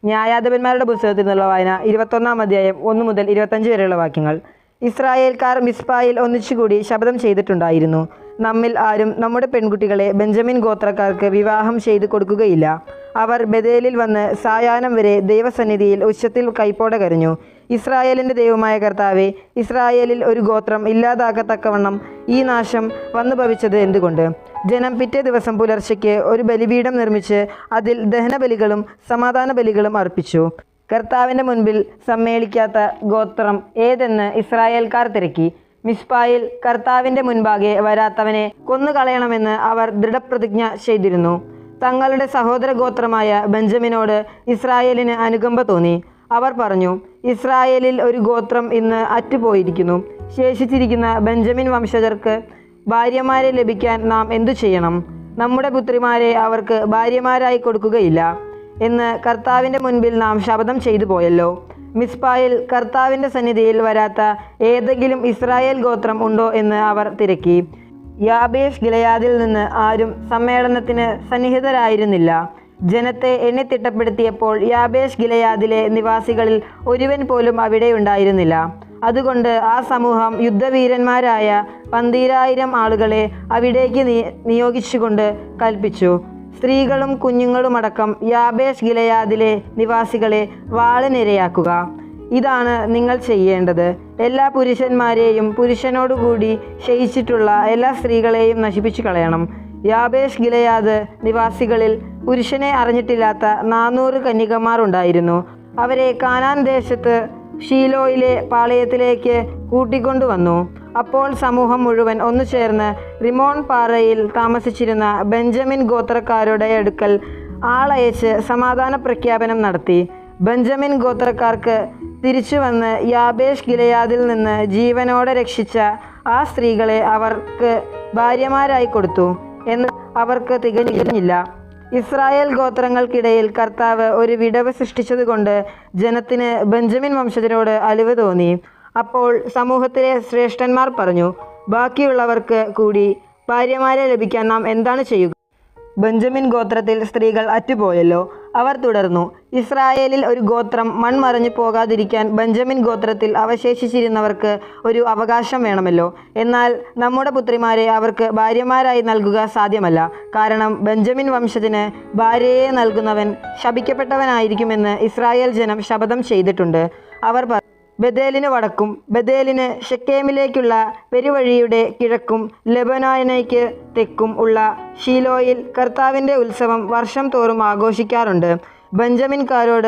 ന്യായാധിപന്മാരുടെ പുസ്തകത്തിൽ നിന്നുള്ള വായന 21-ാം അധ്യായം 1 മുതൽ 25 വരെയുള്ള വാക്യങ്ങൾ. ഇസ്രായേൽക്കാർ മിസ്പായിൽ ഒന്നിച്ചുകൂടി ശപഥം ചെയ്തിട്ടുണ്ടായിരുന്നു, നമ്മിൽ ആരും നമ്മുടെ പെൺകുട്ടികളെ ബെഞ്ചമിൻ ഗോത്രക്കാർക്ക് വിവാഹം ചെയ്തു കൊടുക്കുകയില്ല. അവർ ബേഥേലിൽ വന്ന് സായാഹ്നം വരെ ദൈവസന്നിധിയിൽ ഉച്ചത്തിൽ കൈപ്പോടെ കരഞ്ഞു. ഇസ്രായേലിൻ്റെ ദൈവമായ കർത്താവേ, ഇസ്രായേലിൽ ഒരു ഗോത്രം ഇല്ലാതാക്കത്തക്കവണ്ണം ഈ നാശം വന്നു ഭവിച്ചത് എന്തുകൊണ്ട്? ജനം പിറ്റേ ദിവസം പുലർച്ചയ്ക്ക് ഒരു ബലിപീഠം നിർമ്മിച്ച് അതിൽ ദഹനബലികളും സമാധാന ബലികളും അർപ്പിച്ചു. കർത്താവിൻ്റെ മുൻപിൽ സമ്മേളിക്കാത്ത ഗോത്രം ഏതെന്ന് ഇസ്രായേൽക്കാർ തിരക്കി. മിസ്പായിൽ കർത്താവിൻ്റെ മുൻപാകെ വരാത്തവനെ കൊന്നുകളയണമെന്ന് അവർ ദൃഢപ്രതിജ്ഞ ചെയ്തിരുന്നു. തങ്ങളുടെ സഹോദര ഗോത്രമായ ബെഞ്ചമിനോട് ഇസ്രായേലിന് അനുകമ്പ തോന്നി. അവർ പറഞ്ഞു, ഇസ്രായേലിൽ ഒരു ഗോത്രം ഇന്ന് അറ്റുപോയിരിക്കുന്നു. ശേഷിച്ചിരിക്കുന്ന ബെഞ്ചമിൻ വംശജർക്ക് ഭാര്യമാരെ ലഭിക്കാൻ നാം എന്തു ചെയ്യണം? നമ്മുടെ പുത്രിമാരെ അവർക്ക് ഭാര്യമാരായി കൊടുക്കുകയില്ല എന്ന് കർത്താവിൻ്റെ മുൻപിൽ നാം ശപഥം ചെയ്തു പോയല്ലോ. മിസ്പായിൽ കർത്താവിൻ്റെ സന്നിധിയിൽ വരാത്ത ഏതെങ്കിലും ഇസ്രായേൽ ഗോത്രം ഉണ്ടോ എന്ന് അവർ തിരക്കി. യാബേഷ് ഗിലെയാദിൽ നിന്ന് ആരും സമ്മേളനത്തിന് സന്നിഹിതരായിരുന്നില്ല. ജനത്തെ എണ്ണിത്തിട്ടപ്പെടുത്തിയപ്പോൾ യാബേഷ് ഗിലെയാദിലെ നിവാസികളിൽ ഒരുവൻ പോലും അവിടെ ഉണ്ടായിരുന്നില്ല. അതുകൊണ്ട് ആ സമൂഹം യുദ്ധവീരന്മാരായ 12,000 ആളുകളെ അവിടേക്ക് നിയോഗിച്ചുകൊണ്ട് കൽപ്പിച്ചു, സ്ത്രീകളും കുഞ്ഞുങ്ങളുമടക്കം യാബേഷ് ഗിലെയാദിലെ നിവാസികളെ വാളിനിരയാക്കുക. ഇതാണ് നിങ്ങൾ ചെയ്യേണ്ടത്. എല്ലാ പുരുഷന്മാരെയും പുരുഷനോടുകൂടി ശയിച്ചിട്ടുള്ള എല്ലാ സ്ത്രീകളെയും നശിപ്പിച്ചു കളയണം. യാബേഷ് ഗിലെയാദ് നിവാസികളിൽ പുരുഷനെ അറിഞ്ഞിട്ടില്ലാത്ത 400 കന്യകമാർ ഉണ്ടായിരുന്നു. അവരെ കാനാൻ ദേശത്ത് ഷീലോയിലെ പാളയത്തിലേക്ക് കൂട്ടിക്കൊണ്ടുവന്നു. അപ്പോൾ സമൂഹം മുഴുവൻ ഒന്നു ചേർന്ന് റിമോൺ പാറയിൽ താമസിച്ചിരുന്ന ബെഞ്ചമിൻ ഗോത്രക്കാരുടെ അടുക്കൽ ആളയച്ച് സമാധാന പ്രഖ്യാപനം നടത്തി. ബെഞ്ചമിൻ ഗോത്രക്കാർക്ക് തിരിച്ചു വന്ന് യാബേഷ് ഗിലെയാദിൽ നിന്ന് ജീവനോടെ രക്ഷിച്ച ആ സ്ത്രീകളെ അവർക്ക് ഭാര്യമാരായി കൊടുത്തു എന്ന് അവർക്ക് തികഞ്ഞില്ല. ഇസ്രായേൽ ഗോത്രങ്ങൾക്കിടയിൽ കർത്താവ് ഒരു വിടവ് സൃഷ്ടിച്ചതുകൊണ്ട് ജനത്തിന് ബെഞ്ചമിൻ വംശജരോട് അലിവ് തോന്നി. അപ്പോൾ സമൂഹത്തിലെ ശ്രേഷ്ഠന്മാർ പറഞ്ഞു, ബാക്കിയുള്ളവർക്ക് കൂടി ഭാര്യമാരെ ലഭിക്കാൻ നാം എന്താണ് ചെയ്യുക? ബെഞ്ചമിൻ ഗോത്രത്തിൽ സ്ത്രീകൾ അറ്റുപോയല്ലോ. അവർ തുടർന്നു, ഇസ്രായേലിൽ ഒരു ഗോത്രം മൺമറഞ്ഞു പോകാതിരിക്കാൻ ബെഞ്ചമിൻ ഗോത്രത്തിൽ അവശേഷിച്ചിരുന്നവർക്ക് ഒരു അവകാശം വേണമല്ലോ. എന്നാൽ നമ്മുടെ പുത്രിമാരെ അവർക്ക് ഭാര്യമാരായി നൽകുക സാധ്യമല്ല. കാരണം ബെഞ്ചമിൻ വംശജന് ഭാര്യയെ നൽകുന്നവൻ ശപിക്കപ്പെട്ടവനായിരിക്കുമെന്ന് ഇസ്രായേൽ ജനം ശപഥം ചെയ്തിട്ടുണ്ട്. അവർ ബേഥേലിന് വടക്കും ബേഥേലിന് ഷെക്കേമിലേക്കുള്ള പെരുവഴിയുടെ കിഴക്കും ലെബനോനിലേക്ക് തെക്കും ഉള്ള ഷീലോയിൽ കർത്താവിൻ്റെ ഉത്സവം വർഷം തോറും ആഘോഷിക്കാറുണ്ട്. ബെഞ്ചമിൻകാരോട്